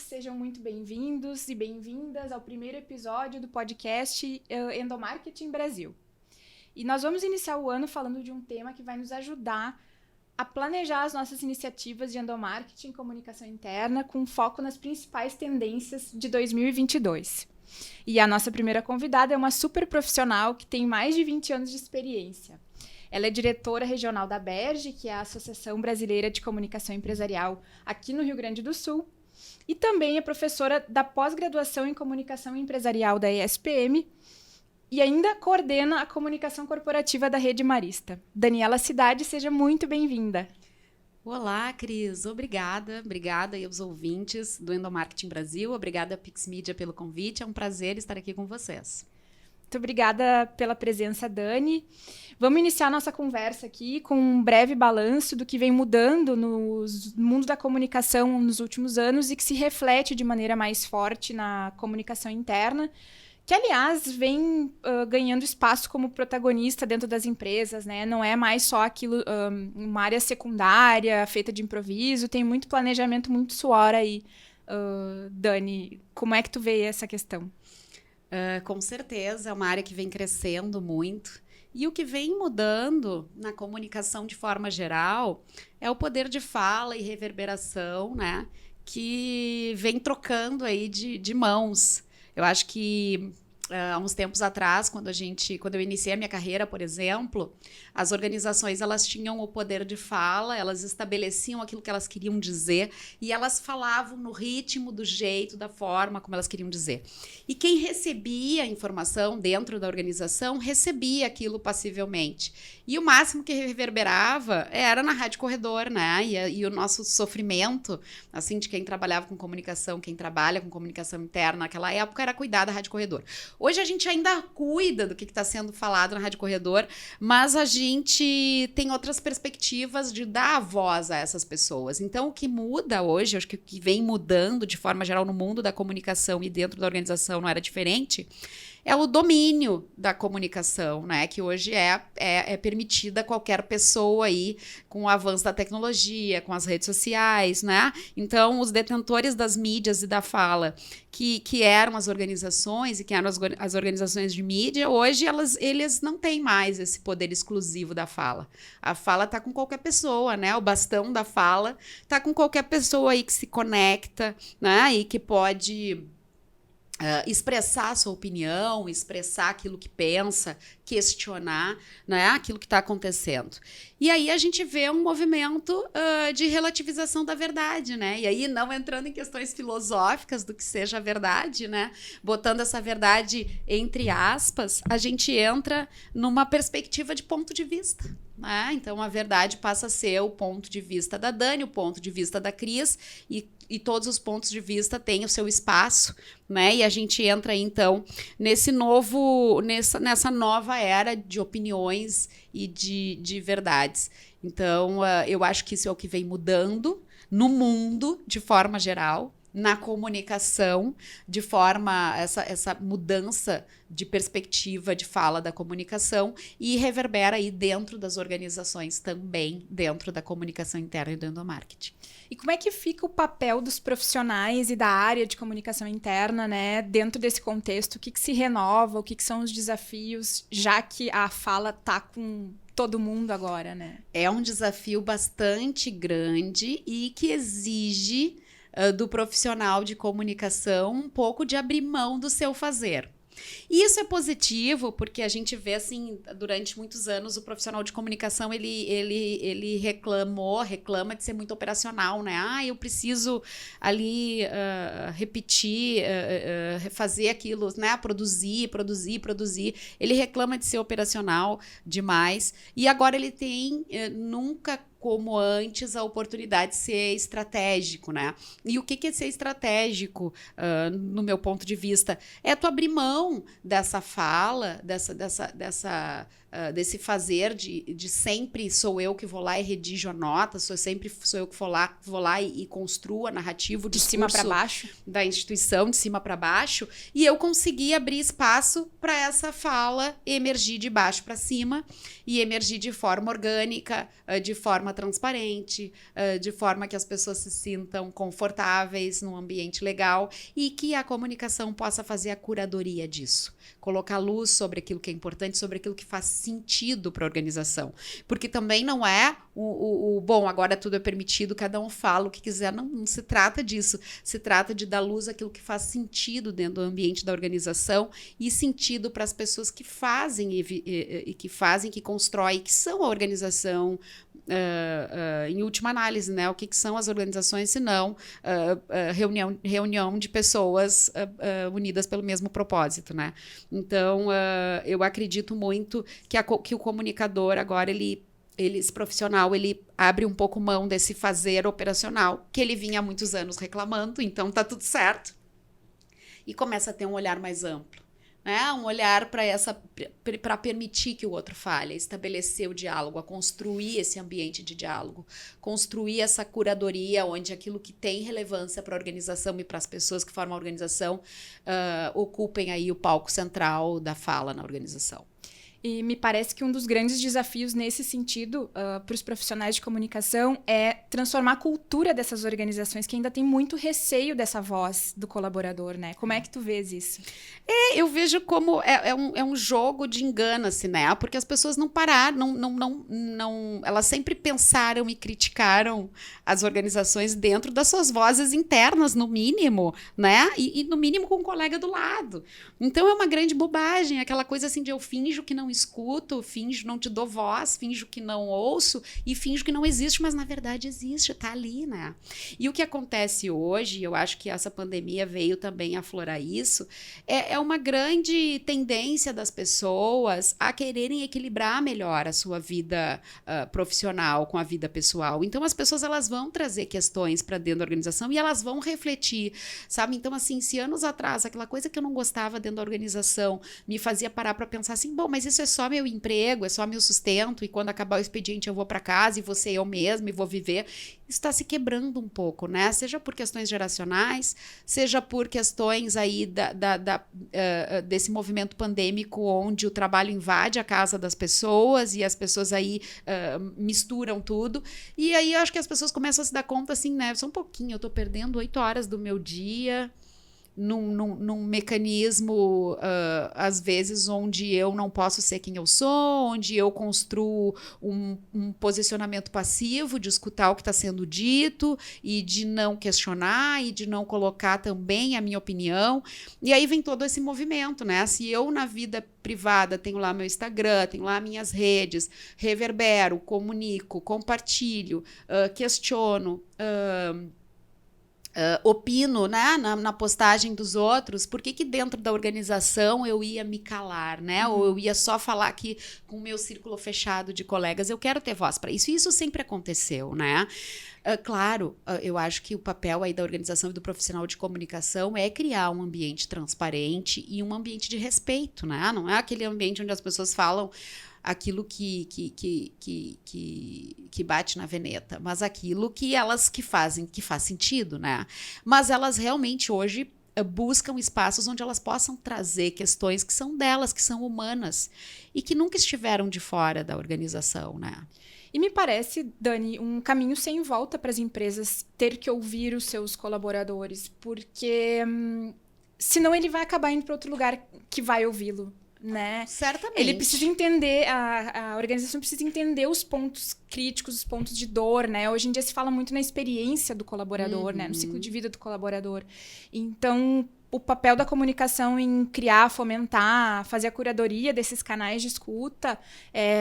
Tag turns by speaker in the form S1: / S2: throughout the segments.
S1: sejam muito bem-vindos e bem-vindas ao primeiro episódio do podcast Endomarketing Brasil. E nós vamos iniciar o ano falando de um tema que vai nos ajudar a planejar as nossas iniciativas de endomarketing e comunicação interna com foco nas principais tendências de 2022. E a nossa primeira convidada é uma super profissional que tem mais de 20 anos de experiência. Ela é diretora regional da ABERJ, que é a Associação Brasileira de Comunicação Empresarial aqui no Rio Grande do Sul, e também é professora da pós-graduação em Comunicação Empresarial da ESPM e ainda coordena a comunicação corporativa da Rede Marista. Daniela Cidade, seja muito bem-vinda.
S2: Olá, Cris. Obrigada aí aos ouvintes do Endomarketing Brasil. Obrigada, Pix Media, pelo convite. É um prazer estar aqui com vocês.
S1: Muito obrigada pela presença, Dani. Vamos iniciar nossa conversa aqui com um breve balanço do que vem mudando no mundo da comunicação nos últimos anos e que se reflete de maneira mais forte na comunicação interna, que, aliás, vem ganhando espaço como protagonista dentro das empresas, né? Não é mais só aquilo, uma área secundária, feita de improviso, tem muito planejamento, muito suor aí. Dani, como é que tu vê essa questão?
S2: Com certeza, é uma área que vem crescendo muito. E o que vem mudando na comunicação de forma geral é o poder de fala e reverberação, né? Que vem trocando aí de mãos. Eu acho que há uns tempos atrás, quando eu iniciei a minha carreira, por exemplo, as organizações elas tinham o poder de fala, elas estabeleciam aquilo que elas queriam dizer e elas falavam no ritmo, do jeito, da forma como elas queriam dizer. E quem recebia a informação dentro da organização recebia aquilo passivelmente. E o máximo que reverberava era na Rádio Corredor, né? E o nosso sofrimento, assim, de quem trabalhava com comunicação, quem trabalha com comunicação interna naquela época, era cuidar da Rádio Corredor. Hoje a gente ainda cuida do que está sendo falado na Rádio Corredor, mas a gente tem outras perspectivas de dar voz a essas pessoas. Então, o que muda hoje, acho que o que vem mudando de forma geral no mundo da comunicação e dentro da organização não era diferente, é o domínio da comunicação, né? Que hoje é permitida a qualquer pessoa aí com o avanço da tecnologia, com as redes sociais, né? Então, os detentores das mídias e da fala, que eram as organizações e que eram as organizações de mídia, hoje eles não têm mais esse poder exclusivo da fala. A fala está com qualquer pessoa, né? O bastão da fala está com qualquer pessoa aí que se conecta, né? E que pode expressar a sua opinião, expressar aquilo que pensa, questionar, né, aquilo que está acontecendo. E aí a gente vê um movimento de relativização da verdade, né? E aí, não entrando em questões filosóficas do que seja a verdade, né? Botando essa verdade entre aspas, a gente entra numa perspectiva de ponto de vista. Então, a verdade passa a ser o ponto de vista da Dani, o ponto de vista da Cris, e todos os pontos de vista têm o seu espaço, né? E a gente entra, então, nessa nova era de opiniões e de verdades. Então, eu acho que isso é o que vem mudando no mundo, de forma geral, na comunicação, de forma essa mudança de perspectiva de fala da comunicação e reverbera aí dentro das organizações também, dentro da comunicação interna e do endomarketing.
S1: E como é que fica o papel dos profissionais e da área de comunicação interna, né, dentro desse contexto? O que se renova, o que são os desafios, já que a fala está com todo mundo agora, né?
S2: É um desafio bastante grande e que exige do profissional de comunicação um pouco de abrir mão do seu fazer. E isso é positivo porque a gente vê, assim, durante muitos anos o profissional de comunicação ele reclama de ser muito operacional, né? Eu preciso ali repetir, fazer aquilo, né? Produzir. Ele reclama de ser operacional demais e agora ele tem nunca como antes a oportunidade de ser estratégico, né? E o que é ser estratégico, no meu ponto de vista? É tu abrir mão dessa fala, desse fazer de sempre sou eu que vou lá e redijo a nota, sempre sou eu que vou lá e construo a narrativa, o
S1: de cima para baixo
S2: da instituição, de cima para baixo, e eu consegui abrir espaço para essa fala emergir de baixo para cima e emergir de forma orgânica, de forma transparente, de forma que as pessoas se sintam confortáveis num ambiente legal e que a comunicação possa fazer a curadoria disso, colocar luz sobre aquilo que é importante, sobre aquilo que faz sentido para a organização. Porque também não é bom, agora tudo é permitido, cada um fala o que quiser. Não se trata disso. Se trata de dar luz àquilo que faz sentido dentro do ambiente da organização e sentido para as pessoas que fazem que constroem, que são a organização. Em última análise, né? O que são as organizações, se não reunião de pessoas unidas pelo mesmo propósito, né? Então, eu acredito muito que o comunicador agora, esse profissional, ele abre um pouco mão desse fazer operacional, que ele vinha há muitos anos reclamando, então tá tudo certo, e começa a ter um olhar mais amplo. Né? Um olhar para permitir que o outro fale, estabelecer o diálogo, a construir esse ambiente de diálogo, construir essa curadoria onde aquilo que tem relevância para a organização e para as pessoas que formam a organização ocupem aí o palco central da fala na organização.
S1: E me parece que um dos grandes desafios nesse sentido para os profissionais de comunicação é transformar a cultura dessas organizações que ainda tem muito receio dessa voz do colaborador, né? Como é que tu vês isso?
S2: Eu vejo como é um jogo de engana-se, né? Porque as pessoas não pararam, elas sempre pensaram e criticaram as organizações dentro das suas vozes internas, no mínimo, né? E no mínimo com um colega do lado. Então é uma grande bobagem, aquela coisa assim de eu finjo que não escuto, finjo, não te dou voz, finjo que não ouço e finjo que não existe, mas na verdade existe, tá ali, né? E o que acontece hoje, eu acho que essa pandemia veio também aflorar isso, é uma grande tendência das pessoas a quererem equilibrar melhor a sua vida profissional com a vida pessoal. Então as pessoas, elas vão trazer questões para dentro da organização e elas vão refletir, sabe? Então assim, se anos atrás aquela coisa que eu não gostava dentro da organização me fazia parar para pensar assim, bom, mas isso é só meu emprego, é só meu sustento, e quando acabar o expediente eu vou para casa e vou ser eu mesma e vou viver. Isso está se quebrando um pouco, né? Seja por questões geracionais, seja por questões aí desse movimento pandêmico onde o trabalho invade a casa das pessoas e as pessoas aí misturam tudo. E aí eu acho que as pessoas começam a se dar conta assim, né? Só um pouquinho, eu tô perdendo 8 horas do meu dia num mecanismo, às vezes, onde eu não posso ser quem eu sou, onde eu construo um posicionamento passivo de escutar o que está sendo dito e de não questionar e de não colocar também a minha opinião. E aí vem todo esse movimento, né? Se eu, na vida privada, tenho lá meu Instagram, tenho lá minhas redes, reverbero, comunico, compartilho, questiono, opino, né, na postagem dos outros, por que dentro da organização eu ia me calar, né? Ou eu ia só falar aqui com o meu círculo fechado de colegas? Eu quero ter voz para isso. E isso sempre aconteceu, né? Claro, eu acho que o papel aí da organização e do profissional de comunicação é criar um ambiente transparente e um ambiente de respeito, né? Não é aquele ambiente onde as pessoas falam aquilo que bate na veneta, mas aquilo que faz sentido, né? Mas elas realmente hoje buscam espaços onde elas possam trazer questões que são delas, que são humanas e que nunca estiveram de fora da organização, né?
S1: E me parece, Dani, um caminho sem volta para as empresas ter que ouvir os seus colaboradores, porque senão ele vai acabar indo para outro lugar que vai ouvi-lo. Né?
S2: Certamente.
S1: Ele precisa entender, a organização precisa entender os pontos críticos, os pontos de dor, né? Hoje em dia se fala muito na experiência do colaborador, né? No ciclo de vida do colaborador. Então, o papel da comunicação em criar, fomentar, fazer a curadoria desses canais de escuta,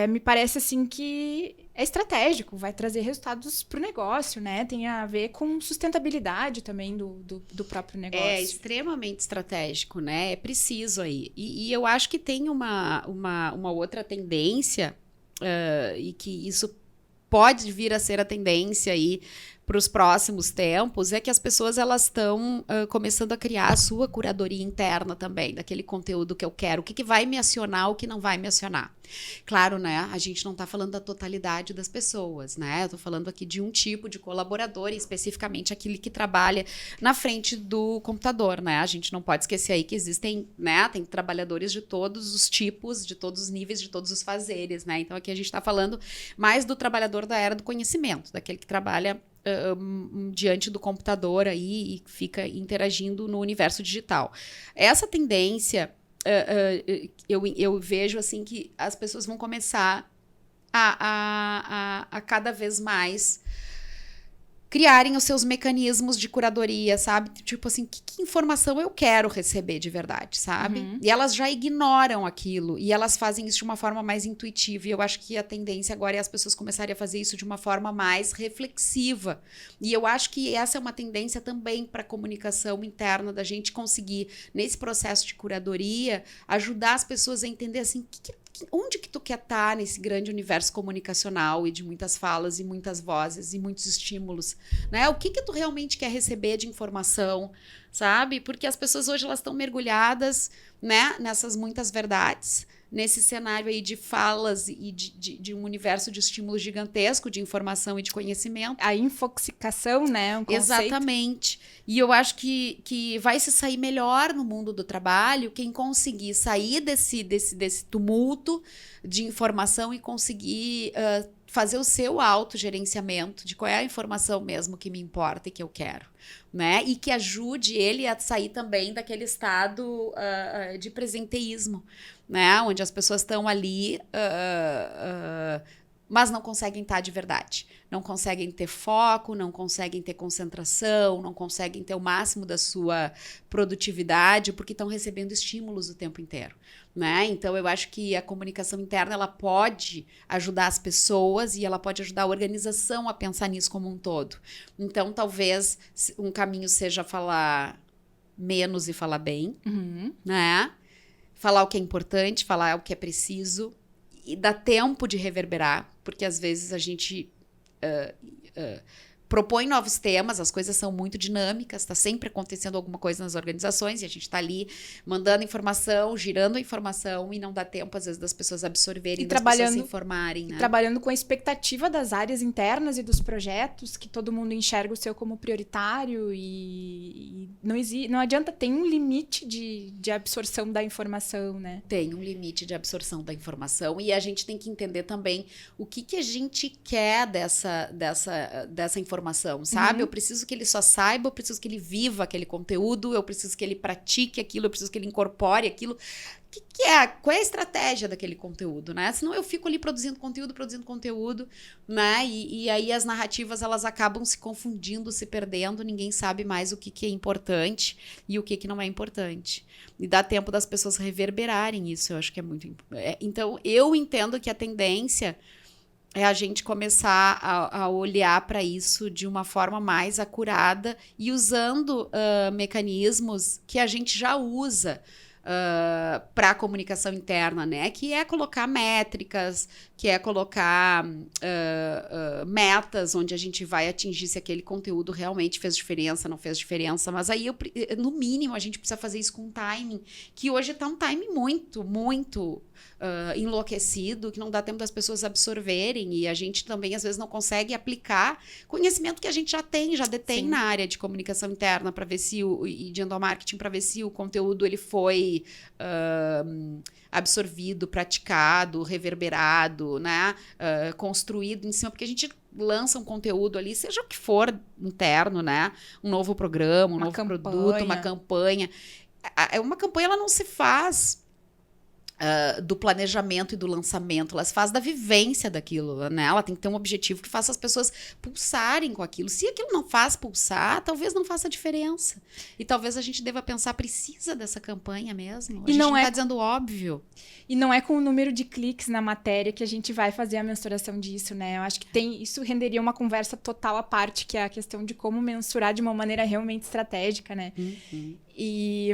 S1: me parece assim que é estratégico, vai trazer resultados para o negócio, né? Tem a ver com sustentabilidade também do próprio negócio.
S2: É extremamente estratégico, né? É preciso aí. E eu acho que tem uma outra tendência, e que isso pode vir a ser a tendência aí para os próximos tempos é que as pessoas elas estão começando a criar a sua curadoria interna também, daquele conteúdo que eu quero, o que vai me acionar, o que não vai me acionar. Claro, né? A gente não está falando da totalidade das pessoas, né? Eu estou falando aqui de um tipo de colaborador, especificamente aquele que trabalha na frente do computador, né? A gente não pode esquecer aí que existem, né? Tem trabalhadores de todos os tipos, de todos os níveis, de todos os fazeres, né? Então aqui a gente está falando mais do trabalhador da era do conhecimento, daquele que trabalha diante do computador aí e fica interagindo no universo digital. Essa tendência eu vejo assim que as pessoas vão começar a cada vez mais criarem os seus mecanismos de curadoria, sabe? Tipo assim, que informação eu quero receber de verdade, sabe?
S1: Uhum.
S2: E elas já ignoram aquilo e elas fazem isso de uma forma mais intuitiva. E eu acho que a tendência agora é as pessoas começarem a fazer isso de uma forma mais reflexiva. E eu acho que essa é uma tendência também para a comunicação interna, da gente conseguir, nesse processo de curadoria, ajudar as pessoas a entender assim, onde que tu quer estar nesse grande universo comunicacional e de muitas falas e muitas vozes e muitos estímulos, né? O que tu realmente quer receber de informação, sabe? Porque as pessoas hoje elas estão mergulhadas, né, nessas muitas verdades, nesse cenário aí de falas e de um universo de estímulos gigantesco de informação e de conhecimento.
S1: A infoxicação, né? Um conceito.
S2: Exatamente. E eu acho que vai se sair melhor no mundo do trabalho quem conseguir sair desse tumulto de informação e conseguir fazer o seu autogerenciamento de qual é a informação mesmo que me importa e que eu quero, né? E que ajude ele a sair também daquele estado de presenteísmo, né? Onde as pessoas estão ali, mas não conseguem estar de verdade. Não conseguem ter foco, não conseguem ter concentração, não conseguem ter o máximo da sua produtividade, porque estão recebendo estímulos o tempo inteiro, né? Então, eu acho que a comunicação interna ela pode ajudar as pessoas e ela pode ajudar a organização a pensar nisso como um todo. Então, talvez um caminho seja falar menos e falar bem, né? Falar o que é importante, falar o que é preciso e dar tempo de reverberar, porque às vezes a gente propõe novos temas, as coisas são muito dinâmicas, está sempre acontecendo alguma coisa nas organizações e a gente está ali mandando informação, girando a informação e não dá tempo, às vezes, das pessoas absorverem, das pessoas se informarem. Né?
S1: Trabalhando com a expectativa das áreas internas e dos projetos, que todo mundo enxerga o seu como prioritário e não adianta, tem um limite de absorção da informação, né?
S2: Tem um limite de absorção da informação e a gente tem que entender também o que a gente quer dessa informação, sabe? Eu preciso que ele só saiba, eu preciso que ele viva aquele conteúdo, eu preciso que ele pratique aquilo, eu preciso que ele incorpore aquilo. Qual é a estratégia daquele conteúdo, né? Senão eu fico ali produzindo conteúdo, né? E aí as narrativas, elas acabam se confundindo, se perdendo, ninguém sabe mais o que é importante e o que não é importante. E dá tempo das pessoas reverberarem isso, eu acho que é muito importante. Então, eu entendo que a tendência é a gente começar a olhar para isso de uma forma mais acurada e usando mecanismos que a gente já usa para a comunicação interna, né? Que é colocar métricas, que é colocar metas onde a gente vai atingir se aquele conteúdo realmente fez diferença, não fez diferença. Mas aí, no mínimo, a gente precisa fazer isso com um timing, que hoje está um timing muito, muito enlouquecido, que não dá tempo das pessoas absorverem e a gente também, às vezes, não consegue aplicar conhecimento que a gente já detém Sim. na área de comunicação interna para ver se e de endomarketing para ver se o conteúdo ele foi absorvido, praticado, reverberado, né? Construído em cima, porque a gente lança um conteúdo ali, seja o que for interno, né? Um novo programa, um novo produto, uma campanha. Uma campanha ela não se faz do planejamento e do lançamento, ela se faz da vivência daquilo, né? Ela tem que ter um objetivo que faça as pessoas pulsarem com aquilo. Se aquilo não faz pulsar, talvez não faça diferença. E talvez a gente deva pensar, precisa dessa campanha mesmo? A gente não está dizendo óbvio.
S1: E não é com o número de cliques na matéria que a gente vai fazer a mensuração disso, né? Eu acho que isso renderia uma conversa total à parte, que é a questão de como mensurar de uma maneira realmente estratégica, né? E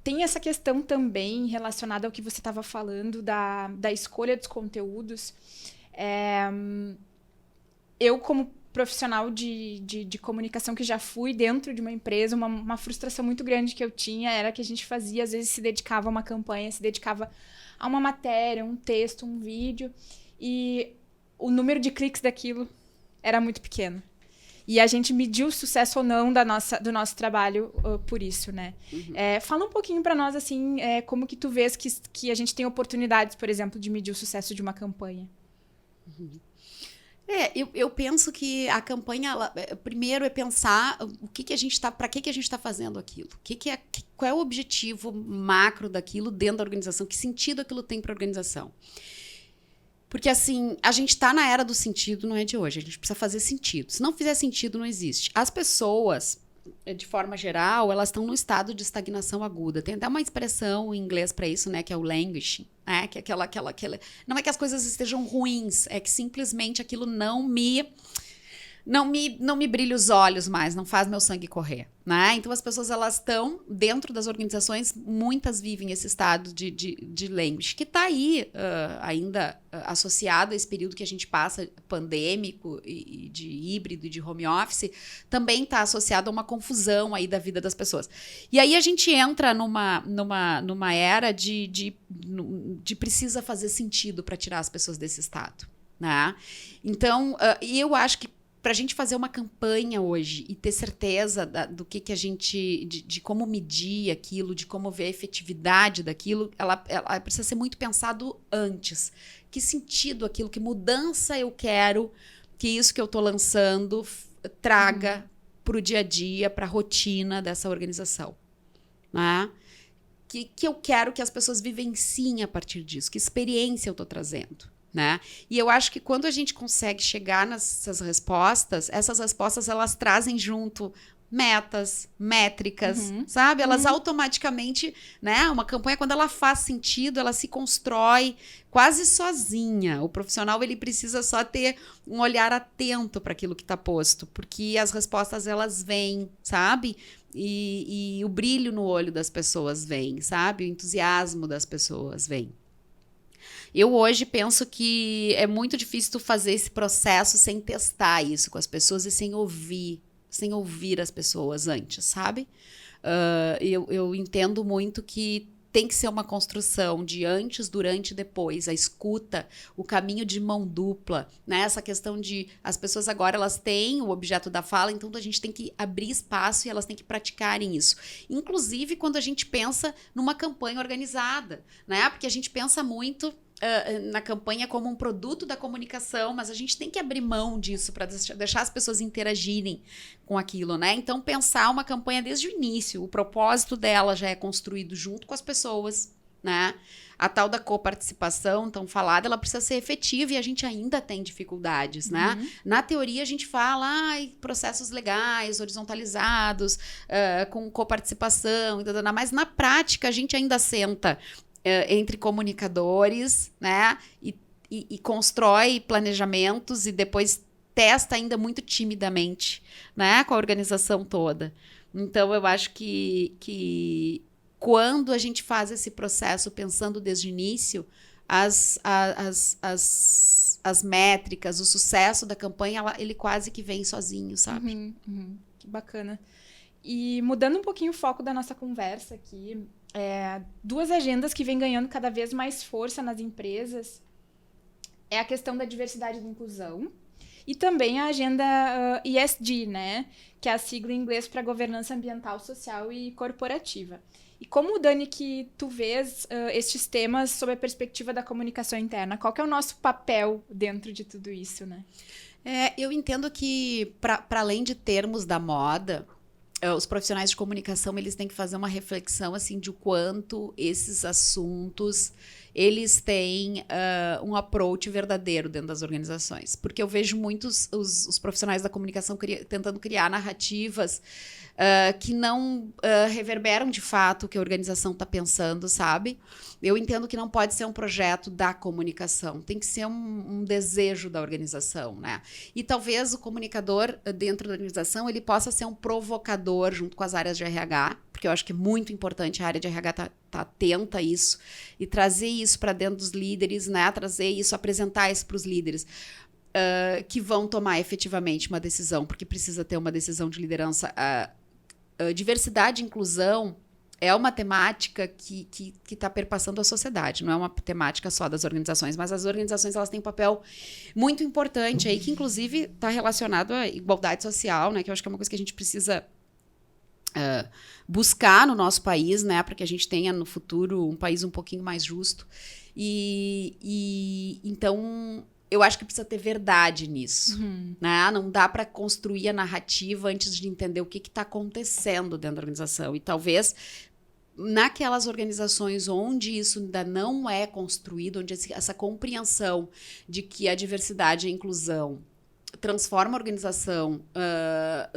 S1: tem essa questão também relacionada ao que você estava falando da escolha dos conteúdos. Eu, como profissional de comunicação que já fui dentro de uma empresa, uma frustração muito grande que eu tinha era que a gente fazia, às vezes se dedicava a uma campanha, se dedicava a uma matéria, um texto, um vídeo, e o número de cliques daquilo era muito pequeno. E a gente mediu o sucesso ou não do nosso trabalho por isso, né? Uhum. Fala um pouquinho para nós, assim, como que tu vês que a gente tem oportunidades, por exemplo, de medir o sucesso de uma campanha.
S2: Uhum. Eu penso que a campanha, primeiro é pensar o que a gente está, para que a gente está fazendo aquilo, qual é o objetivo macro daquilo dentro da organização, que sentido aquilo tem para a organização. Porque, assim, a gente está na era do sentido, não é de hoje, a gente precisa fazer sentido. Se não fizer sentido, não existe. As pessoas, de forma geral, elas estão num estado de estagnação aguda. Tem até uma expressão em inglês para isso, né, que é o languishing, né, que é aquela... Não é que as coisas estejam ruins, é que simplesmente aquilo não me brilha os olhos mais, não faz meu sangue correr, né? Então, as pessoas, elas estão dentro das organizações, muitas vivem esse estado de language, que está aí ainda associado a esse período que a gente passa, pandêmico, e de híbrido e de home office, também está associado a uma confusão aí da vida das pessoas. E aí a gente entra numa era de precisa fazer sentido para tirar as pessoas desse estado, né? Então, eu acho que para a gente fazer uma campanha hoje e ter certeza do que a gente... de como medir aquilo, de como ver a efetividade daquilo, ela precisa ser muito pensado antes. Que sentido aquilo, que mudança eu quero que isso que eu estou lançando traga para o dia a dia, para a rotina dessa organização. Né? Que eu quero que as pessoas vivenciem a partir disso, que experiência eu estou trazendo. Né? E eu acho que quando a gente consegue chegar nessas respostas, essas respostas elas trazem junto metas, métricas, sabe? Elas automaticamente, né? Uma campanha, quando ela faz sentido, ela se constrói quase sozinha. O profissional, ele precisa só ter um olhar atento para aquilo que está posto, porque as respostas, elas vêm, sabe? E o brilho no olho das pessoas vem, sabe? O entusiasmo das pessoas vem. Eu hoje penso que é muito difícil tu fazer esse processo sem testar isso com as pessoas e sem ouvir as pessoas antes, sabe? Eu entendo muito que tem que ser uma construção de antes, durante e depois, a escuta, o caminho de mão dupla, né? Essa questão de as pessoas agora elas têm o objeto da fala, então a gente tem que abrir espaço e elas têm que praticarem isso. Inclusive quando a gente pensa numa campanha organizada, né? Porque a gente pensa muito na campanha como um produto da comunicação, mas a gente tem que abrir mão disso para deixar as pessoas interagirem com aquilo, né? Então, pensar uma campanha desde o início, o propósito dela já é construído junto com as pessoas, né? A tal da coparticipação tão falada, ela precisa ser efetiva e a gente ainda tem dificuldades, né? Na teoria, a gente fala processos legais, horizontalizados, com coparticipação, mas na prática, a gente ainda senta entre comunicadores, né? E constrói planejamentos e depois testa ainda muito timidamente, né? Com a organização toda. Então, eu acho que quando a gente faz esse processo pensando desde o início, as métricas, o sucesso da campanha, ele quase que vem sozinho, sabe?
S1: Que bacana. E mudando um pouquinho o foco da nossa conversa aqui, duas agendas que vêm ganhando cada vez mais força nas empresas é a questão da diversidade e da inclusão e também a agenda ESG, né? Que é a sigla em inglês para governança ambiental, social e corporativa. E como, Dani, que tu vês estes temas sob a perspectiva da comunicação interna? Qual que é o nosso papel dentro de tudo isso, né?
S2: Eu entendo que, para além de termos da moda, os profissionais de comunicação, eles têm que fazer uma reflexão, assim, de o quanto esses assuntos, eles têm um approach verdadeiro dentro das organizações. Porque eu vejo muitos os profissionais da comunicação tentando criar narrativas que não reverberam de fato o que a organização está pensando, sabe? Eu entendo que não pode ser um projeto da comunicação, tem que ser um desejo da organização, né? E talvez o comunicador dentro da organização, ele possa ser um provocador junto com as áreas de RH, porque eu acho que é muito importante a área de RH tá atenta a isso e trazer isso para dentro dos líderes, né? Trazer isso, apresentar isso para os líderes. que vão tomar efetivamente uma decisão, porque precisa ter uma decisão de liderança. Diversidade e inclusão é uma temática que está perpassando a sociedade, não é uma temática só das organizações, mas as organizações elas têm um papel muito importante aí, que inclusive está relacionado à igualdade social, né, que eu acho que é uma coisa que a gente precisa buscar no nosso país, né, para que a gente tenha no futuro um país um pouquinho mais justo. Então eu acho que precisa ter verdade nisso, né? Não dá para construir a narrativa antes de entender o que está acontecendo dentro da organização. E talvez naquelas organizações onde isso ainda não é construído, onde essa compreensão de que a diversidade e a inclusão transforma a organização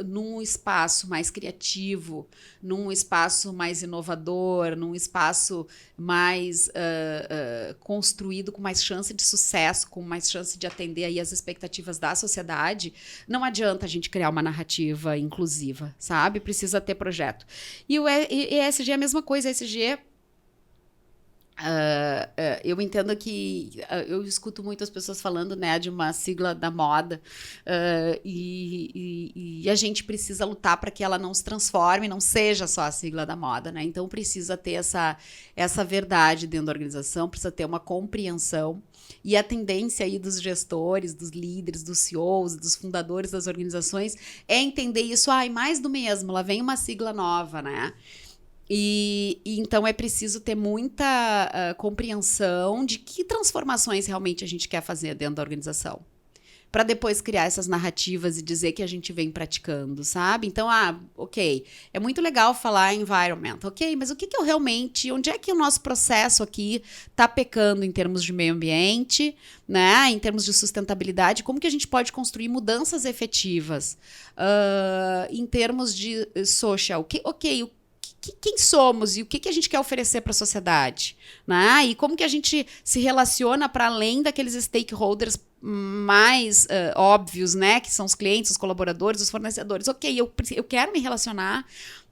S2: num espaço mais criativo, num espaço mais inovador, num espaço mais construído com mais chance de sucesso, com mais chance de atender aí as expectativas da sociedade, não adianta a gente criar uma narrativa inclusiva, sabe? Precisa ter projeto. E o ESG é a mesma coisa, ESG... eu entendo que eu escuto muitas pessoas falando, né, de uma sigla da moda e a gente precisa lutar para que ela não se transforme, não seja só a sigla da moda, né? Então precisa ter essa verdade dentro da organização, precisa ter uma compreensão, e a tendência aí dos gestores, dos líderes, dos CEOs, dos fundadores das organizações é entender isso, mais do mesmo, lá vem uma sigla nova, né? E então é preciso ter muita compreensão de que transformações realmente a gente quer fazer dentro da organização, para depois criar essas narrativas e dizer que a gente vem praticando, sabe? Então, ok, é muito legal falar environment, ok, mas o que eu realmente, onde é que o nosso processo aqui está pecando em termos de meio ambiente, né? Em termos de sustentabilidade, como que a gente pode construir mudanças efetivas em termos de social, quem somos e o que a gente quer oferecer para a sociedade, né? E como que a gente se relaciona para além daqueles stakeholders mais óbvios, né? Que são os clientes, os colaboradores, os fornecedores. Ok, eu quero me relacionar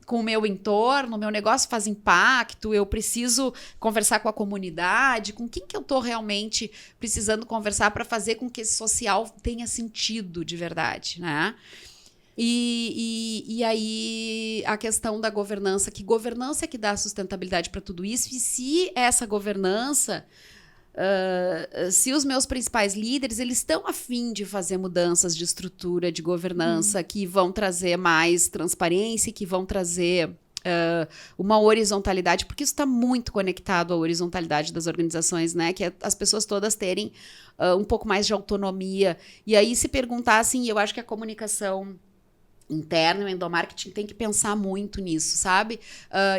S2: com o meu entorno, o meu negócio faz impacto, eu preciso conversar com a comunidade, com quem que eu estou realmente precisando conversar para fazer com que esse social tenha sentido de verdade, né? E aí a questão da governança, que governança é que dá sustentabilidade para tudo isso, e se essa governança, se os meus principais líderes, eles estão a fim de fazer mudanças de estrutura, de governança, que vão trazer mais transparência, que vão trazer uma horizontalidade, porque isso está muito conectado à horizontalidade das organizações, né? Que é as pessoas todas terem um pouco mais de autonomia. E aí se perguntar, assim, eu acho que a comunicação interno, o endomarketing tem que pensar muito nisso, sabe?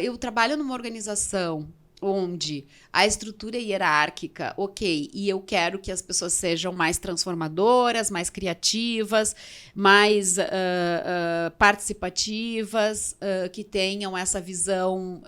S2: Eu trabalho numa organização onde a estrutura é hierárquica, ok, e eu quero que as pessoas sejam mais transformadoras, mais criativas, mais participativas, que tenham essa visão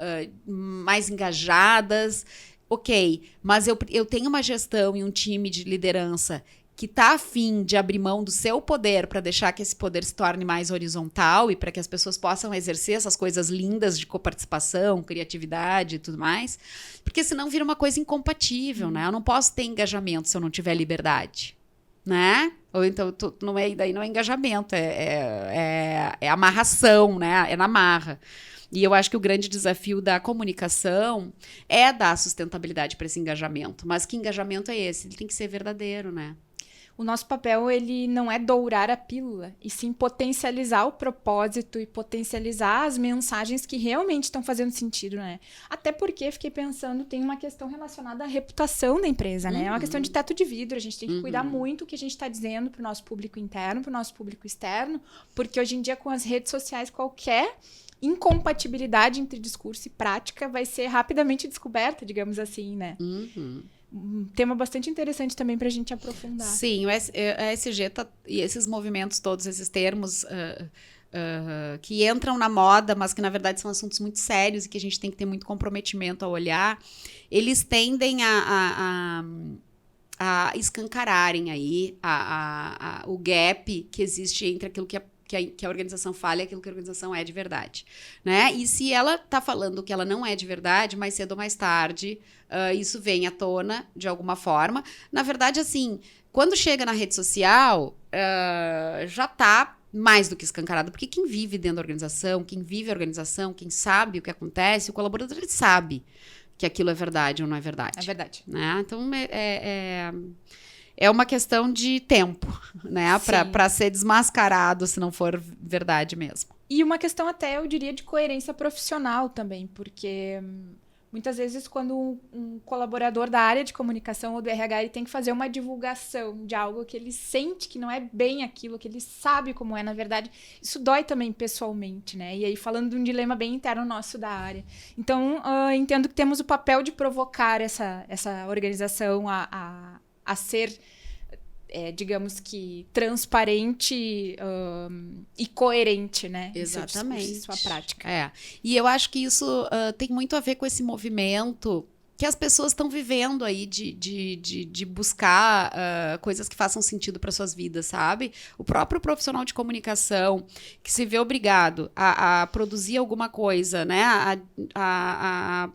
S2: mais engajadas, ok, mas eu tenho uma gestão e um time de liderança que está a fim de abrir mão do seu poder para deixar que esse poder se torne mais horizontal e para que as pessoas possam exercer essas coisas lindas de coparticipação, criatividade e tudo mais, porque senão vira uma coisa incompatível, né? Eu não posso ter engajamento se eu não tiver liberdade, né? Ou então, daí não é engajamento, é amarração, né? É na marra. E eu acho que o grande desafio da comunicação é dar sustentabilidade para esse engajamento. Mas que engajamento é esse? Ele tem que ser verdadeiro, né?
S1: O nosso papel, ele não é dourar a pílula, e sim potencializar o propósito e potencializar as mensagens que realmente estão fazendo sentido, né? Até porque, fiquei pensando, tem uma questão relacionada à reputação da empresa, né? É uma questão de teto de vidro, a gente tem que cuidar muito o que a gente está dizendo para o nosso público interno, para o nosso público externo, porque hoje em dia, com as redes sociais, qualquer incompatibilidade entre discurso e prática vai ser rapidamente descoberta, digamos assim, né? Um tema bastante interessante também para a gente aprofundar.
S2: Sim, a ESG e esses movimentos todos, esses termos que entram na moda, mas que na verdade são assuntos muito sérios e que a gente tem que ter muito comprometimento a olhar, eles tendem a escancararem aí o gap que existe entre aquilo que a organização fala e aquilo que a organização é de verdade, né? E se ela está falando que ela não é de verdade, mais cedo ou mais tarde, isso vem à tona de alguma forma. Na verdade, assim, Quando chega na rede social, já está mais do que escancarado, porque quem vive dentro da organização, quem vive a organização, quem sabe o que acontece, o colaborador ele sabe que aquilo é verdade ou não é verdade.
S1: É verdade.
S2: Né? Então, é uma questão de tempo, né? Para ser desmascarado, se não for verdade mesmo.
S1: E uma questão até, eu diria, de coerência profissional também, porque muitas vezes quando um colaborador da área de comunicação ou do RH ele tem que fazer uma divulgação de algo que ele sente que não é bem aquilo, que ele sabe como é, na verdade, isso dói também pessoalmente, né? E aí falando de um dilema bem interno nosso da área. Então, entendo que temos o papel de provocar essa organização a ser... digamos que transparente e coerente, né?
S2: Exatamente.
S1: Em sua prática.
S2: E eu acho que isso tem muito a ver com esse movimento que as pessoas estão vivendo aí de buscar coisas que façam sentido para suas vidas, sabe? O próprio profissional de comunicação que se vê obrigado a produzir alguma coisa, né? A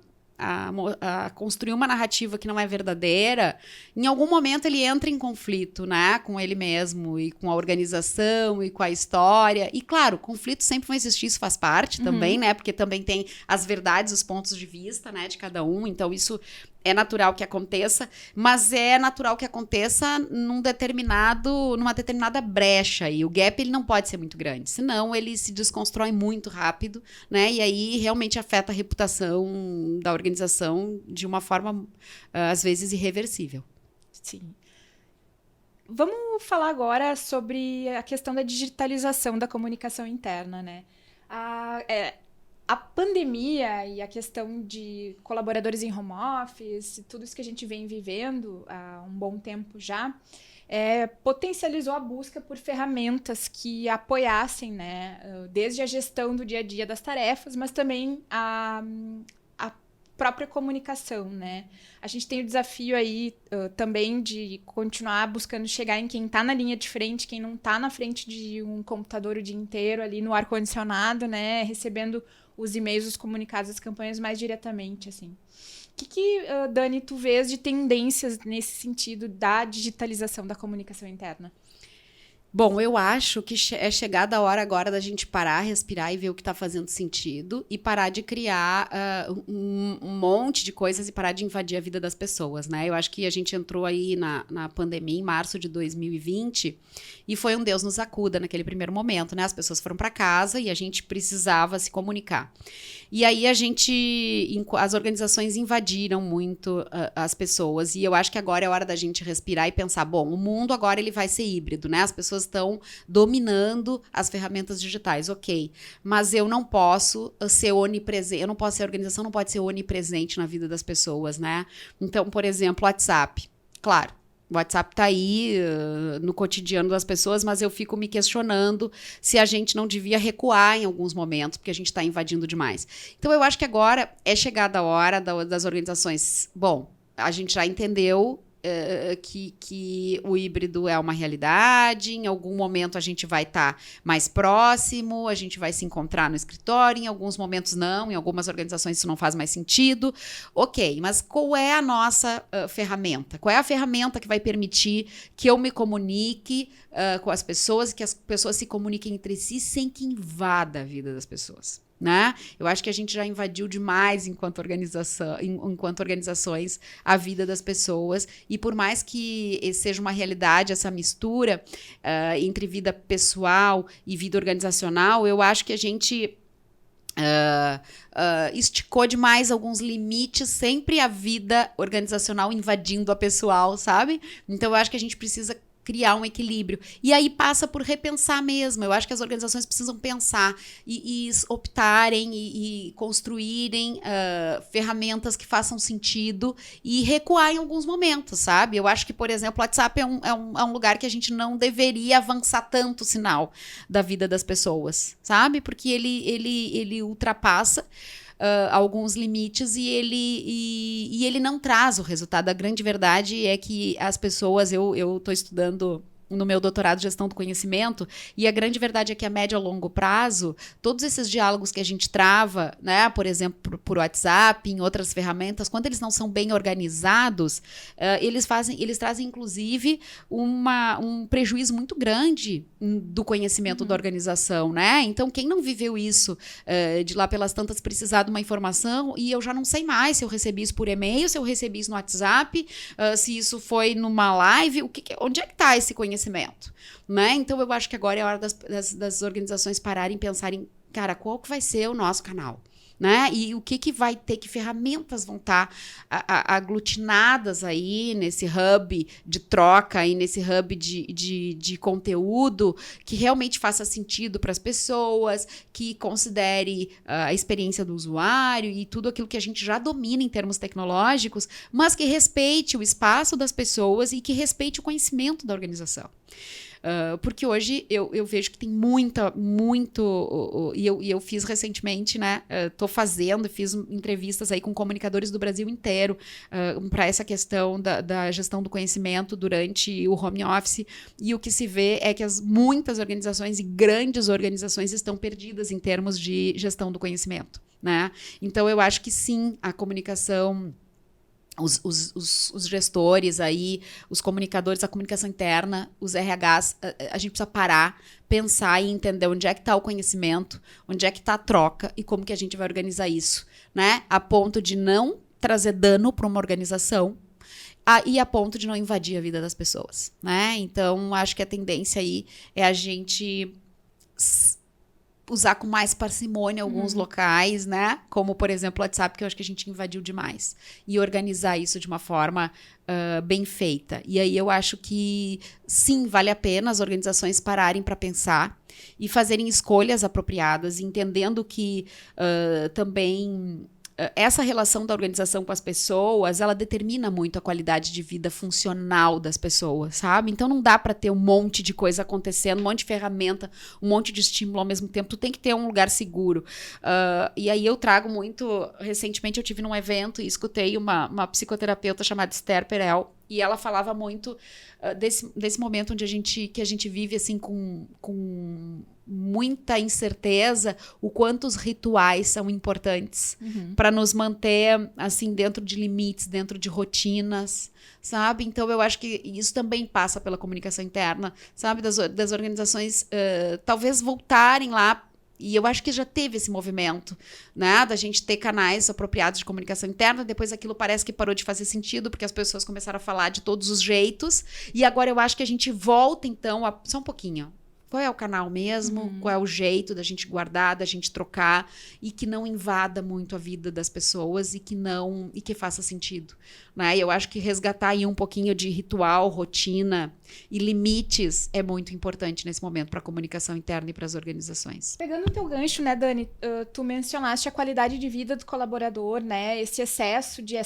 S2: construir uma narrativa que não é verdadeira, em algum momento ele entra em conflito, né, com ele mesmo e com a organização e com a história. E claro, conflito sempre vai existir, isso faz parte também, né, porque também tem as verdades, os pontos de vista, né, de cada um. Então isso é natural que aconteça, mas é natural que aconteça numa determinada brecha, e o gap ele não pode ser muito grande, senão ele se desconstrói muito rápido, né? E aí realmente afeta a reputação da organização de uma forma, às vezes, irreversível.
S1: Sim. Vamos falar agora sobre a questão da digitalização da comunicação interna, né? A pandemia e a questão de colaboradores em home office, tudo isso que a gente vem vivendo há um bom tempo já, potencializou a busca por ferramentas que apoiassem, né, desde a gestão do dia a dia das tarefas, mas também a própria comunicação, né? A gente tem o desafio aí também de continuar buscando chegar em quem está na linha de frente, quem não está na frente de um computador o dia inteiro ali no ar-condicionado, né? Recebendo os e-mails, os comunicados, as campanhas mais diretamente, assim. O que Dani, tu vês de tendências nesse sentido da digitalização da comunicação interna?
S2: Bom, eu acho que é chegada a hora agora da gente parar, respirar e ver o que está fazendo sentido e parar de criar um monte de coisas e parar de invadir a vida das pessoas, né? Eu acho que a gente entrou aí na pandemia em março de 2020 e foi um Deus nos acuda naquele primeiro momento, né? As pessoas foram para casa e a gente precisava se comunicar. E aí as organizações invadiram muito as pessoas e eu acho que agora é hora da gente respirar e pensar, bom, o mundo agora ele vai ser híbrido, né? As pessoas estão dominando as ferramentas digitais, ok. Mas eu não posso ser onipresente, a organização não pode ser onipresente na vida das pessoas, né? Então, por exemplo, WhatsApp. Claro, o WhatsApp está aí no cotidiano das pessoas, mas eu fico me questionando se a gente não devia recuar em alguns momentos, porque a gente está invadindo demais. Então, eu acho que agora é chegada a hora das organizações. Bom, a gente já entendeu que o híbrido é uma realidade, em algum momento a gente vai estar mais próximo, a gente vai se encontrar no escritório, em alguns momentos não, em algumas organizações isso não faz mais sentido. Ok, mas qual é a nossa ferramenta? Qual é a ferramenta que vai permitir que eu me comunique com as pessoas e que as pessoas se comuniquem entre si sem que invada a vida das pessoas? Né? Eu acho que a gente já invadiu demais enquanto organizações a vida das pessoas e por mais que seja uma realidade essa mistura entre vida pessoal e vida organizacional, eu acho que a gente esticou demais alguns limites, sempre a vida organizacional invadindo a pessoal, sabe? Então eu acho que a gente precisa criar um equilíbrio. E aí passa por repensar mesmo. Eu acho que as organizações precisam pensar e optarem e construírem ferramentas que façam sentido e recuar em alguns momentos, sabe? Eu acho que, por exemplo, o WhatsApp é um lugar que a gente não deveria avançar tanto o sinal da vida das pessoas, sabe? Porque ele ultrapassa alguns limites e ele não traz o resultado. A grande verdade é que as pessoas, eu estou estudando no meu doutorado de gestão do conhecimento, e a grande verdade é que a médio e a longo prazo, todos esses diálogos que a gente trava, né, por exemplo, por WhatsApp, em outras ferramentas, quando eles não são bem organizados, eles trazem, inclusive, um prejuízo muito grande do conhecimento da organização, né? Então, quem não viveu isso, de lá pelas tantas precisar de uma informação, e eu já não sei mais se eu recebi isso por e-mail, se eu recebi isso no WhatsApp, se isso foi numa live, onde é que está esse conhecimento? Né? Então, eu acho que agora é a hora das organizações pararem e pensarem, cara, qual que vai ser o nosso canal? Né? E o que vai ter, que ferramentas vão estar aglutinadas aí nesse hub de troca e nesse hub de conteúdo que realmente faça sentido para as pessoas, que considere a experiência do usuário e tudo aquilo que a gente já domina em termos tecnológicos, mas que respeite o espaço das pessoas e que respeite o conhecimento da organização. Porque hoje eu vejo que tem e eu fiz recentemente, né? Fiz entrevistas aí com comunicadores do Brasil inteiro para essa questão da gestão do conhecimento durante o home office, e o que se vê é que muitas organizações e grandes organizações estão perdidas em termos de gestão do conhecimento, né? Então eu acho que sim, a comunicação, os gestores aí, os comunicadores, a comunicação interna, os RHs, a gente precisa parar, pensar e entender onde é que está o conhecimento, onde é que está a troca e como que a gente vai organizar isso, né? A ponto de não trazer dano para uma organização e a ponto de não invadir a vida das pessoas, né? Então, acho que a tendência aí é a gente usar com mais parcimônia alguns locais, né? Como, por exemplo, o WhatsApp, que eu acho que a gente invadiu demais. E organizar isso de uma forma bem feita. E aí eu acho que, sim, vale a pena as organizações pararem para pensar e fazerem escolhas apropriadas, entendendo que também essa relação da organização com as pessoas, ela determina muito a qualidade de vida funcional das pessoas, sabe? Então não dá para ter um monte de coisa acontecendo, um monte de ferramenta, um monte de estímulo ao mesmo tempo. Tu tem que ter um lugar seguro. E aí eu trago muito... Recentemente eu tive num evento e escutei uma psicoterapeuta chamada Esther Perel, e ela falava muito desse momento onde que a gente vive assim com muita incerteza, o quanto os rituais são importantes para nos manter assim dentro de limites, dentro de rotinas, sabe? Então eu acho que isso também passa pela comunicação interna, sabe? Das organizações talvez voltarem lá. E eu acho que já teve esse movimento, né? Da gente ter canais apropriados de comunicação interna, depois aquilo parece que parou de fazer sentido, porque as pessoas começaram a falar de todos os jeitos, e agora eu acho que a gente volta, então, só um pouquinho. Qual é o canal mesmo? Qual é o jeito da gente guardar, da gente trocar, e que não invada muito a vida das pessoas e que faça sentido, né? Eu acho que resgatar aí um pouquinho de ritual, rotina e limites é muito importante nesse momento para a comunicação interna e para as organizações.
S1: Pegando o teu gancho, né, Dani, tu mencionaste a qualidade de vida do colaborador, né, esse excesso de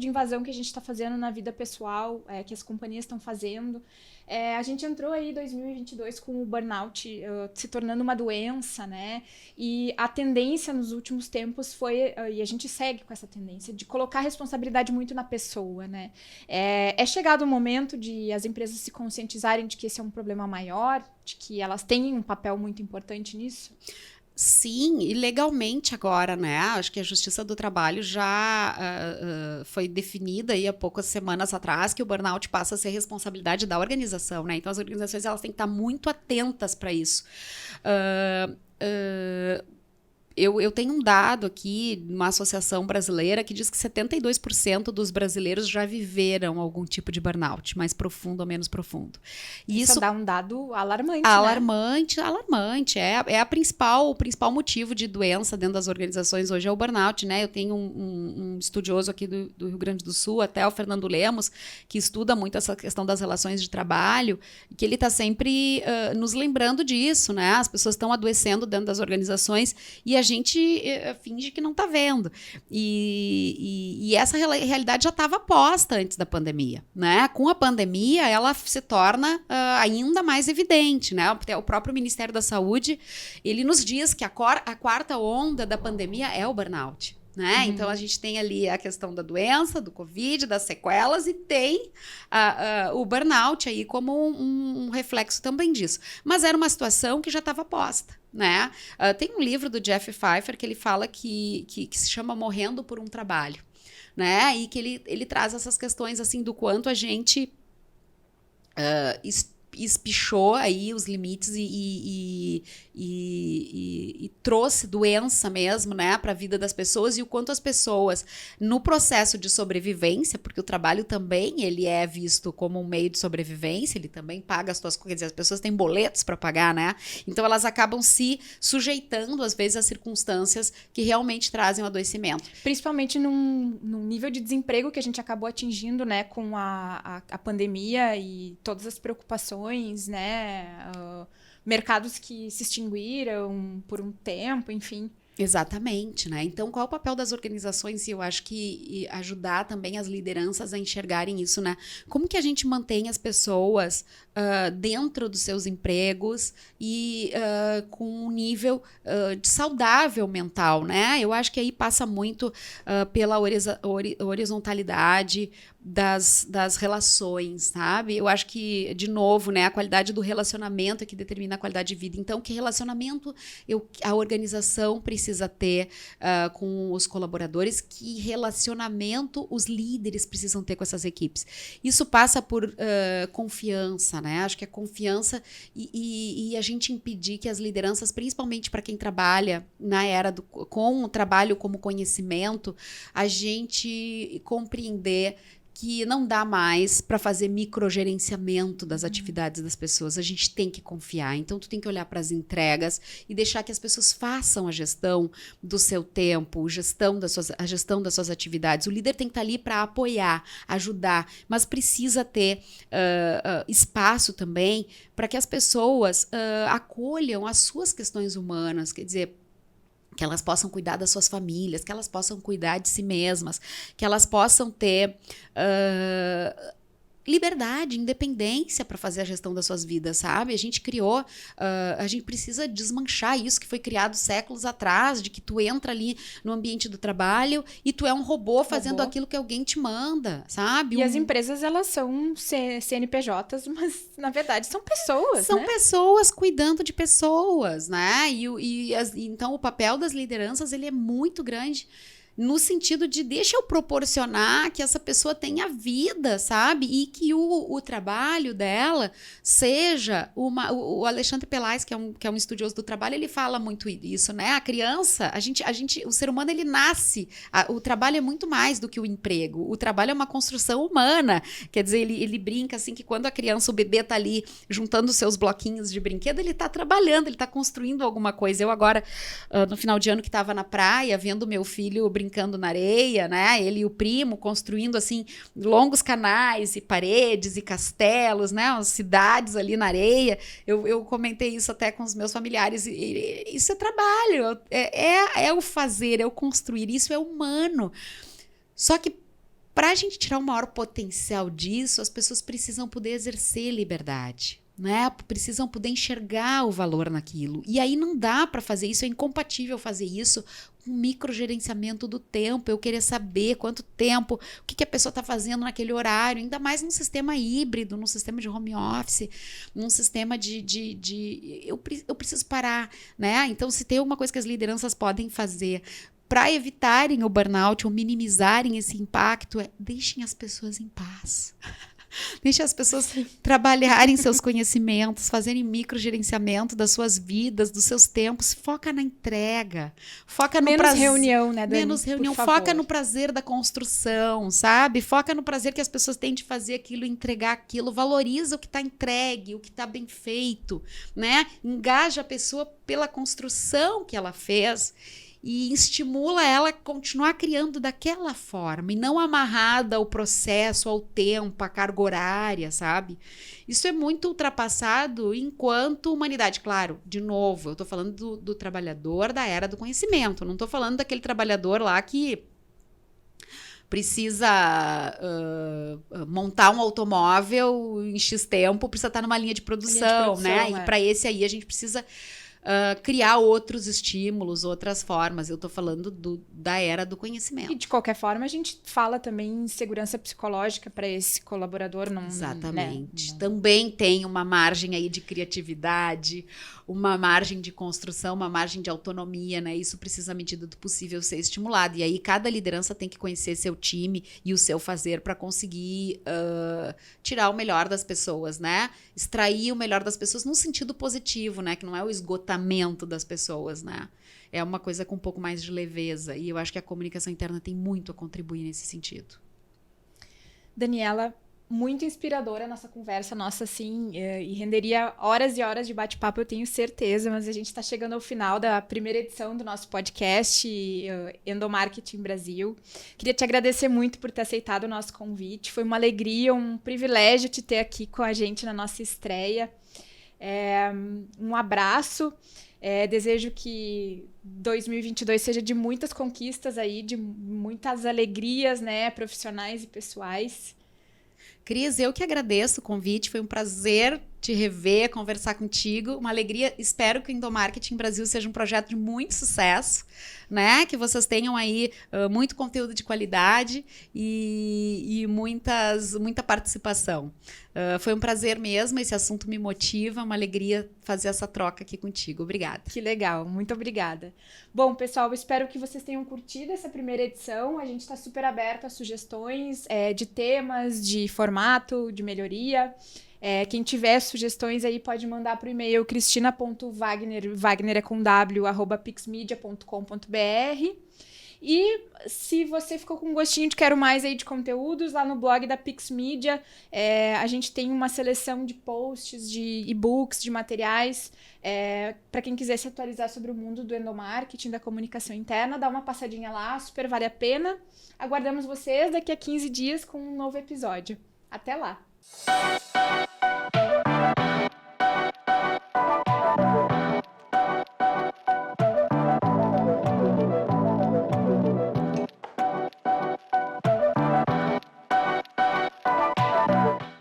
S1: invasão que a gente está fazendo na vida pessoal, que as companhias estão fazendo. A gente entrou aí em 2022 com o burnout se tornando uma doença, né? E a tendência nos últimos tempos foi, e a gente segue com essa tendência, de colocar a responsabilidade muito na pessoa, né? É chegado o momento de as empresas se conscientizarem de que esse é um problema maior, de que elas têm um papel muito importante nisso?
S2: Sim, e legalmente agora, né? Acho que a Justiça do Trabalho já foi definida aí há poucas semanas atrás que o burnout passa a ser responsabilidade da organização, né? Então as organizações elas têm que estar muito atentas para isso. Eu tenho um dado aqui, uma associação brasileira, que diz que 72% dos brasileiros já viveram algum tipo de burnout, mais profundo ou menos profundo. E
S1: isso dá um dado alarmante,
S2: alarmante, né? Alarmante. É o principal motivo de doença dentro das organizações hoje é o burnout, né? Eu tenho um estudioso aqui do Rio Grande do Sul, até o Fernando Lemos, que estuda muito essa questão das relações de trabalho, que ele está sempre nos lembrando disso, né? As pessoas estão adoecendo dentro das organizações e a gente finge que não está vendo. E essa realidade já estava posta antes da pandemia, né? Com a pandemia, ela se torna ainda mais evidente, né? O próprio Ministério da Saúde, ele nos diz que a quarta onda da pandemia é o burnout. né? Então, a gente tem ali a questão da doença, do Covid, das sequelas, e tem o burnout aí como um reflexo também disso. Mas era uma situação que já estava posta, né? Tem um livro do Jeff Pfeiffer que ele fala que se chama Morrendo por um Trabalho, né? E que ele traz essas questões, assim, do quanto a gente espichou aí os limites e trouxe doença mesmo, né, para a vida das pessoas, e o quanto as pessoas, no processo de sobrevivência, porque o trabalho também ele é visto como um meio de sobrevivência, ele também paga as suas coisas, quer dizer, as pessoas têm boletos para pagar, né? Então elas acabam se sujeitando, às vezes, a circunstâncias que realmente trazem o adoecimento.
S1: Principalmente num nível de desemprego que a gente acabou atingindo, né, com a pandemia e todas as preocupações, né, mercados que se extinguiram por um tempo, enfim.
S2: Exatamente, né? Então, qual é o papel das organizações? E eu acho que ajudar também as lideranças a enxergarem isso, né? Como que a gente mantém as pessoas dentro dos seus empregos e com um nível de saudável mental, né? Eu acho que aí passa muito pela horizontalidade das relações, sabe? Eu acho que, de novo, né, a qualidade do relacionamento é que determina a qualidade de vida. Então, que relacionamento a organização precisa ter com os colaboradores, que relacionamento os líderes precisam ter com essas equipes. Isso passa por confiança, né? Acho que a confiança e a gente impedir que as lideranças, principalmente para quem trabalha na era com o trabalho como conhecimento, a gente compreender que não dá mais para fazer microgerenciamento das atividades das pessoas. A gente tem que confiar. Então, tu tem que olhar para as entregas e deixar que as pessoas façam a gestão do seu tempo, a gestão das suas atividades. O líder tem que estar ali para apoiar, ajudar, mas precisa ter espaço também para que as pessoas acolham as suas questões humanas, quer dizer, que elas possam cuidar das suas famílias, que elas possam cuidar de si mesmas, que elas possam ter liberdade, independência para fazer a gestão das suas vidas, sabe? A gente criou, a gente precisa desmanchar isso que foi criado séculos atrás, de que tu entra ali no ambiente do trabalho e tu é um robô fazendo aquilo que alguém te manda, sabe?
S1: E as empresas, elas são CNPJs, mas na verdade são pessoas,
S2: São
S1: né?
S2: pessoas cuidando de pessoas, né? Então o papel das lideranças, ele é muito grande, no sentido de deixa eu proporcionar que essa pessoa tenha vida, sabe? E que o trabalho dela seja o Alexandre Pelais, que é um estudioso do trabalho, ele fala muito isso, né? A criança, o ser humano, ele nasce, o trabalho é muito mais do que o emprego, o trabalho é uma construção humana, quer dizer, ele brinca assim que quando a criança, o bebê tá ali juntando os seus bloquinhos de brinquedo, ele tá trabalhando, ele tá construindo alguma coisa. Eu agora, no final de ano que tava na praia, vendo meu filho brincando na areia, né? Ele e o primo construindo assim longos canais e paredes e castelos, né? As cidades ali na areia. Eu comentei isso até com os meus familiares. Isso é trabalho, é o fazer, é o construir. Isso é humano. Só que para a gente tirar o maior potencial disso, as pessoas precisam poder exercer liberdade, né? Precisam poder enxergar o valor naquilo. E aí não dá para fazer isso, é incompatível fazer isso com microgerenciamento do tempo. Eu querer saber quanto tempo, o que a pessoa está fazendo naquele horário, ainda mais num sistema híbrido, num sistema de home office, num sistema eu preciso parar, né? Então, se tem alguma coisa que as lideranças podem fazer para evitarem o burnout ou minimizarem esse impacto, deixem as pessoas em paz. Deixe as pessoas trabalharem seus conhecimentos, fazerem microgerenciamento das suas vidas, dos seus tempos. Foca na entrega. Foca no prazer.
S1: Menos reunião, né, Dani?
S2: Menos reunião. Foca no prazer da construção, sabe? Foca no prazer que as pessoas têm de fazer aquilo, entregar aquilo. Valoriza o que está entregue, o que está bem feito, né? Engaja a pessoa pela construção que ela fez e estimula ela a continuar criando daquela forma e não amarrada ao processo, ao tempo, à carga horária, sabe? Isso é muito ultrapassado enquanto humanidade. Claro, de novo, eu estou falando do trabalhador da era do conhecimento, não estou falando daquele trabalhador lá que precisa montar um automóvel em X tempo, precisa estar numa linha de produção, né? E para esse aí a gente precisa criar outros estímulos, outras formas. Eu estou falando da era do conhecimento.
S1: E de qualquer forma, a gente fala também em segurança psicológica para esse colaborador. Não,
S2: Exatamente.
S1: Né?
S2: Também tem uma margem aí de criatividade, uma margem de construção, uma margem de autonomia, né? Isso precisa, à medida do possível, ser estimulado. E aí cada liderança tem que conhecer seu time e o seu fazer para conseguir tirar o melhor das pessoas, né? Extrair o melhor das pessoas num sentido positivo, né? Que não é o esgotamento das pessoas, né? É uma coisa com um pouco mais de leveza. E eu acho que a comunicação interna tem muito a contribuir nesse sentido.
S1: Daniela, muito inspiradora a nossa conversa, nossa, assim, e renderia horas e horas de bate-papo, eu tenho certeza, mas a gente está chegando ao final da primeira edição do nosso podcast, Endomarketing Brasil. Queria te agradecer muito por ter aceitado o nosso convite, foi uma alegria, um privilégio te ter aqui com a gente na nossa estreia. Um abraço, desejo que 2022 seja de muitas conquistas aí, de muitas alegrias, né, profissionais e pessoais.
S2: Cris, eu que agradeço o convite, foi um prazer te rever, conversar contigo, uma alegria. Espero que o Endomarketing Brasil seja um projeto de muito sucesso, né? Que vocês tenham aí muito conteúdo de qualidade e muita participação. Foi um prazer mesmo, esse assunto me motiva, uma alegria fazer essa troca aqui contigo. Obrigada.
S1: Que legal, muito obrigada. Bom, pessoal, eu espero que vocês tenham curtido essa primeira edição. A gente está super aberto a sugestões de temas, de formato, de melhoria. Quem tiver sugestões aí pode mandar para o e-mail cristina.wagner, Wagner é com w, @pixmedia.com.br. E se você ficou com um gostinho de quero mais aí de conteúdos, lá no blog da Pixmedia, a gente tem uma seleção de posts, de e-books, de materiais, para quem quiser se atualizar sobre o mundo do endomarketing, da comunicação interna, dá uma passadinha lá, super vale a pena. Aguardamos vocês daqui a 15 dias com um novo episódio. Até lá!